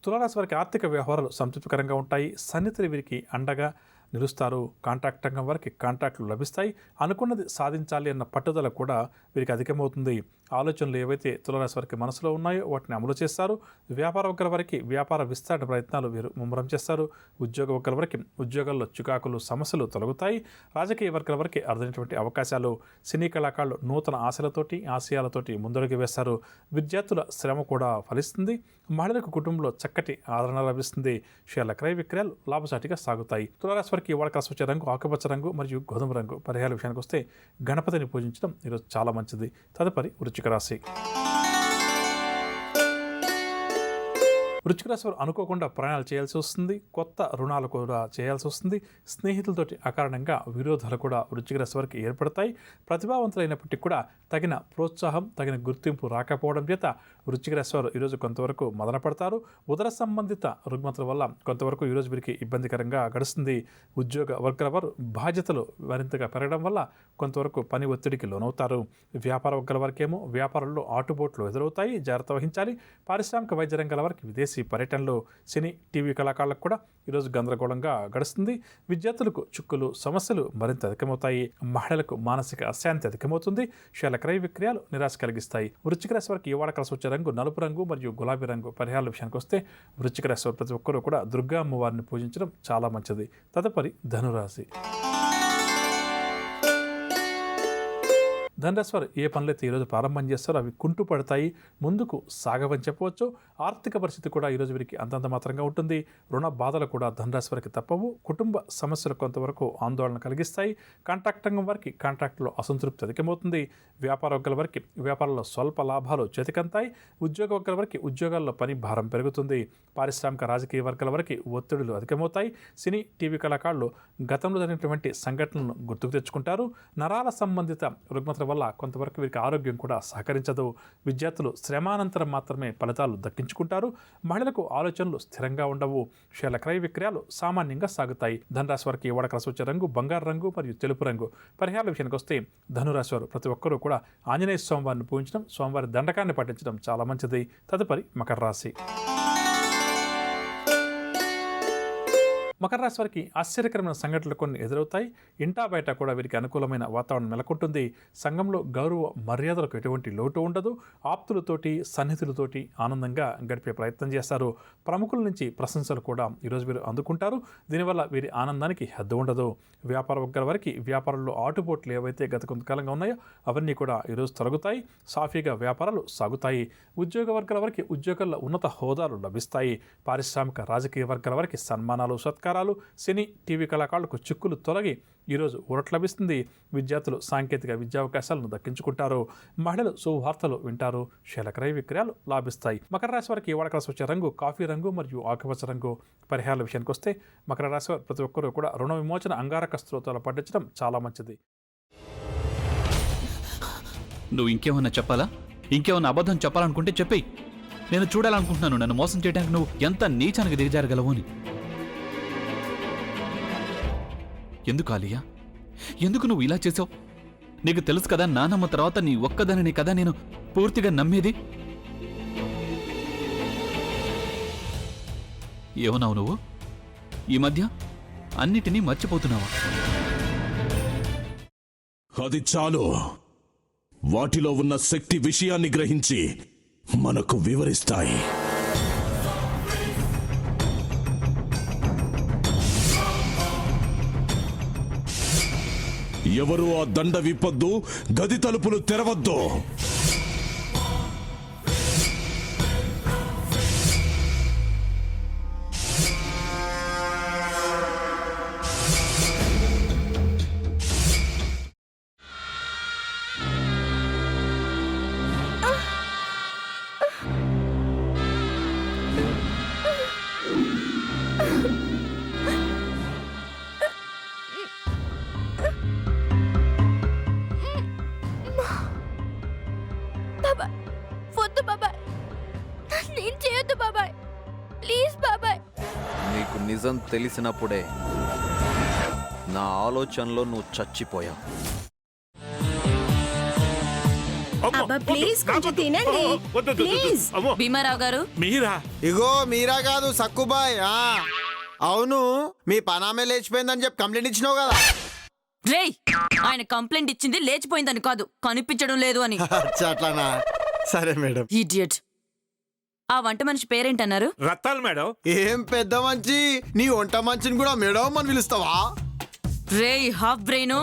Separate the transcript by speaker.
Speaker 1: తులారాశి వారికి ఆర్థిక వ్యవహారాలు సంతృప్తికరంగా ఉంటాయి. సన్నిహితులు వీరికి అండగా నిలుస్తారు. కాంట్రాక్ట్ రంగం వారికి కాంట్రాక్టులు లభిస్తాయి. అనుకున్నది సాధించాలి అన్న పట్టుదల కూడా వీరికి అధికమవుతుంది. ఆలోచనలు ఏవైతే తులారాశి వారికి మనసులో ఉన్నాయో వాటిని అమలు చేస్తారు. వ్యాపార వర్గాల వారికి వ్యాపార విస్తరణ ప్రయత్నాలు వీరు ముమ్మరం చేస్తారు. ఉద్యోగ వర్గాల వారికి ఉద్యోగాల్లో చికాకులు సమస్యలు తొలగుతాయి. రాజకీయ వర్గాల వారికి అరుదైనటువంటి అవకాశాలు. సినీ కళాకారులు నూతన ఆశలతోటి ఆశయాలతోటి ముందడుగు వేస్తారు. విద్యార్థుల శ్రమ కూడా ఫలిస్తుంది. మహిళలకు కుటుంబంలో చక్కటి ఆదరణ లభిస్తుంది. షేర్ల క్రయ విక్రయాలు లాభసాటిగా సాగుతాయి. తులారాశి వారికి ఇవాళ కలిసి వచ్చే రంగు ఆకుపచ్చ రంగు మరియు గోధుమ రంగు. పరిహారాల విషయానికి వస్తే గణపతిని పూజించడం ఈరోజు చాలా మంచిది. తదుపరి వృశ్చిక రాశి. వృశ్చిక రాశి వారు అనుకోకుండా ప్రయాణాలు చేయాల్సి వస్తుంది. కొత్త రుణాలు కూడా చేయాల్సి వస్తుంది. స్నేహితులతోటి అకారణంగా విరోధాలు కూడా వృశ్చిక రాశి వారికి ఏర్పడతాయి. ప్రతిభావంతులైనప్పటికీ కూడా తగిన ప్రోత్సాహం తగిన గుర్తింపు రాకపోవడం చేత వృశ్చిక రాశి వారు ఈరోజు కొంతవరకు మదన పడతారు. ఉదర సంబంధిత రుగ్మతల వల్ల కొంతవరకు ఈరోజు వీరికి ఇబ్బందికరంగా గడుస్తుంది. ఉద్యోగ వర్గాల వారు బాధ్యతలు మరింతగా పెరగడం వల్ల కొంతవరకు పని ఒత్తిడికి లోనవుతారు. వ్యాపార వర్గాల వారికేమో వ్యాపారంలో ఆటుపోట్లు ఎదురవుతాయి, జాగ్రత్త వహించాలి. పారిశ్రామిక వైద్య రంగాల వారికి విదేశీ పర్యటనలు. సినీ టీవీ కళాకారులకు కూడా ఈరోజు గందరగోళంగా గడుస్తుంది. విద్యార్థులకు చిక్కులు సమస్యలు మరింత అధికమవుతాయి. మహిళలకు మానసిక అశాంతి అధికమవుతుంది. షేర్ల క్రయ విక్రయాలు నిరాశ కలిగిస్తాయి. వృశ్చిక రాశి వారికి ఇవాళ కలిసి వచ్చే రంగు నలుపు రంగు మరియు గులాబీ రంగు. పరిహారాల విషయానికి వస్తే వృశ్చిక రాశి వారు ప్రతి ఒక్కరూ కూడా దుర్గా అమ్మవారిని పూజించడం చాలా మంచిది. తదుపరి ధనురాశి. ధనురాశి వారు ఏ పనులైతే ఈరోజు ప్రారంభం చేస్తారో అవి కుంటు పడతాయి, ముందుకు సాగవని చెప్పవచ్చు. ఆర్థిక పరిస్థితి కూడా ఈరోజు వీరికి అంతంత మాత్రంగా ఉంటుంది. రుణ బాధలు కూడా ధనురాశి వారికి తప్పవు. కుటుంబ సమస్యలు కొంతవరకు ఆందోళన కలిగిస్తాయి. కాంట్రాక్ట్ రంగం వారికి కాంట్రాక్టులో అసంతృప్తి అధికమవుతుంది. వ్యాపార వర్గాల వారికి వ్యాపారంలో స్వల్ప లాభాలు చేతికంతాయి. ఉద్యోగ వర్గాల వారికి ఉద్యోగాల్లో పని భారం పెరుగుతుంది. పారిశ్రామిక రాజకీయ వర్గాల వారికి ఒత్తిడులు అధికమవుతాయి. సినీ టీవీ కళాకారులు గతంలో జరిగినటువంటి సంఘటనలను గుర్తుకు తెచ్చుకుంటారు. నరాల సంబంధిత రుగ్మతల వల్ల కొంతవరకు వీరికి ఆరోగ్యం కూడా సహకరించదు. విద్యార్థులు శ్రమానంతరం మాత్రమే ఫలితాలు దక్కించుకుంటారు. మహిళలకు ఆలోచనలు స్థిరంగా ఉండవు. షేర్ల క్రయ విక్రయాలు సామాన్యంగా సాగుతాయి. ధనురాశి వారికి ఇవాళ కలిసి వచ్చే రంగు బంగారు రంగు మరియు తెలుపు రంగు. పరిహారాల విషయానికి వస్తే ధనురాశి వారు ప్రతి ఒక్కరూ కూడా ఆంజనేయ స్వామివారిని పూజించడం, స్వామివారి దండకాన్ని పఠించడం చాలా మంచిది. తదుపరి మకర రాశి. మకర రాశి వారికి ఆశ్చర్యకరమైన సంఘటనలు కొన్ని ఎదురవుతాయి. ఇంటా బయట కూడా వీరికి అనుకూలమైన వాతావరణం నెలకొంటుంది. సంఘంలో గౌరవ మర్యాదలకు ఎటువంటి లోటు ఉండదు. ఆప్తులతోటి సన్నిహితులతోటి ఆనందంగా గడిపే ప్రయత్నం చేస్తారు. ప్రముఖుల నుంచి ప్రశంసలు కూడా ఈరోజు వీరు అందుకుంటారు. దీనివల్ల వీరి ఆనందానికి హద్దు ఉండదు. వ్యాపార వర్గాల వారికి వ్యాపారంలో ఆటుపోట్లు ఏవైతే గత కొంతకాలంగా ఉన్నాయో అవన్నీ కూడా ఈరోజు తొలగుతాయి. సాఫీగా వ్యాపారాలు సాగుతాయి. ఉద్యోగ వర్గాల వారికి ఉద్యోగాల్లో ఉన్నత హోదాలు లభిస్తాయి. పారిశ్రామిక రాజకీయ వర్గాల వారికి సన్మానాలు సత్కారాలు. సినీ టీవీ కళాకారులకు చిక్కులు తొలగి ఈరోజు ఊరట లభిస్తుంది. విద్యార్థులు సాంకేతిక విద్యావకాశాలను దక్కించుకుంటారు. మహిళలు శుభవార్తలు వింటారు. షేర్ల క్రయ విక్రయాలు లాభిస్తాయి. మకర రాశి వారికి ఇవాళ కలిసి వచ్చే రంగు కాఫీ రంగు మరియు ఆకుపచ్చ రంగు. పరిహారాల విషయానికి వస్తే మకర రాశి వారు ప్రతి ఒక్కరూ కూడా రుణ విమోచన అంగారక స్తోత్రాలు పఠించడం చాలా మంచిది.
Speaker 2: నువ్వు ఇంకేమన్నా చెప్పాలా? ఇంకేమన్నా అబద్ధం చెప్పాలనుకుంటే చెప్పేయి. నేను చూడాలనుకుంటున్నాను నన్ను మోసం చేయడానికి నువ్వు ఎంత నీచానికి దిగజారగలవు అని. ఎందుకు ఆలియా, ఎందుకు నువ్వు ఇలా చేసావు? నీకు తెలుసు కదా నానమ్మ తర్వాత నీ ఒక్కదానిని కదా నేను పూర్తిగా నమ్మేది. ఏమన్నావు నువ్వు? ఈ మధ్య అన్నిటినీ మర్చిపోతున్నావా?
Speaker 3: అది చాలు. వాటిలో ఉన్న శక్తి విషయాన్ని గ్రహించి మనకు వివరిస్తాయి. ఎవరు ఆ దండ విప్పొద్దు, గది తలుపులు తెరవద్దు.
Speaker 4: నీకు నిజం తెలిసినప్పుడే నా ఆలోచనలో నువ్వు చచ్చిపోయావు.
Speaker 5: అబ్బా ప్లీజ్ కొంచెం తినండి ప్లీజ్.
Speaker 6: భీమారావు గారు
Speaker 7: మీరా?
Speaker 8: ఇగో మీరా కాదు సక్కుబాయ్. అవును, మీ పనామే లేచిపోయిందని చెప్పి కంప్లైంట్ ఇచ్చినావు కదా.
Speaker 6: రేయ్, ఆయన కంప్లైంట్ ఇచ్చింది లేచిపోయిందని కాదు, కనిపించడం లేదు అని.
Speaker 8: అచ్చా, అట్లానా? సరే మేడం.
Speaker 6: ఇడియట్. ఆ వంట మనిషి పేరేంటన్నారు?
Speaker 7: రత్తాలు మేడం.
Speaker 8: ఏం పెద్ద మంచి, నీ వంట మంచిని కూడా మేడం అని పిలుస్తావా?
Speaker 6: రేయ్ హాఫ్ బ్రెయిన్,